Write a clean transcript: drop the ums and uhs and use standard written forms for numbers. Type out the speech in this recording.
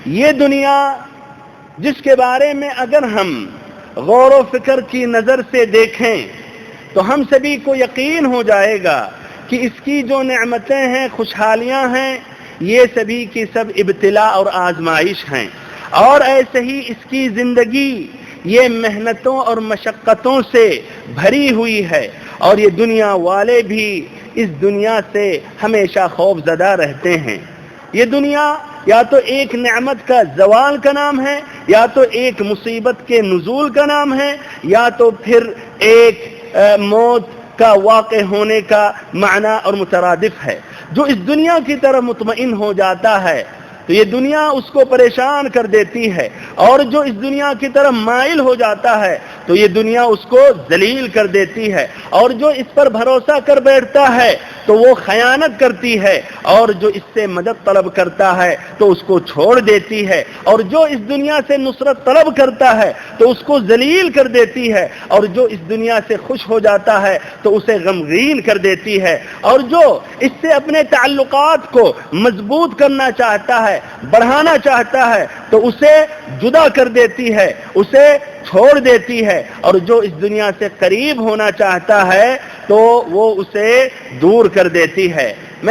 یہ دنیا جس کے بارے میں اگر ہم غور و فکر کی نظر سے دیکھیں تو ہم سبھی کو یقین ہو جائے گا کہ اس کی جو نعمتیں ہیں، خوشحالیاں ہیں، یہ سبھی کی سب ابتلا اور آزمائش ہیں، اور ایسے ہی اس کی زندگی یہ محنتوں اور مشقتوں سے بھری ہوئی ہے، اور یہ دنیا والے بھی اس دنیا سے ہمیشہ خوف زدہ رہتے ہیں۔ یہ دنیا یا تو ایک نعمت کا زوال کا نام ہے، یا تو ایک مصیبت کے نزول کا نام ہے، یا تو پھر ایک موت کا واقع ہونے کا معنی اور مترادف ہے۔ جو اس دنیا کی طرف مطمئن ہو جاتا ہے تو یہ دنیا اس کو پریشان کر دیتی ہے، اور جو اس دنیا کی طرف مائل ہو جاتا ہے تو یہ دنیا اس کو ذلیل کر دیتی ہے، اور جو اس پر بھروسہ کر بیٹھتا ہے تو وہ خیانت کرتی ہے، اور جو اس سے مدد طلب کرتا ہے تو اس کو چھوڑ دیتی ہے، اور جو اس دنیا سے نصرت طلب کرتا ہے تو اس کو ذلیل کر دیتی ہے، اور جو اس دنیا سے خوش ہو جاتا ہے تو اسے غمگین کر دیتی ہے، اور جو اس سے اپنے تعلقات کو مضبوط کرنا چاہتا ہے، بڑھانا چاہتا ہے تو اسے جدا کر دیتی ہے، اسے چھوڑ دیتی ہے، اور جو اس دنیا سے قریب ہونا چاہتا ہے تو وہ اسے دور کر دیتی ہے۔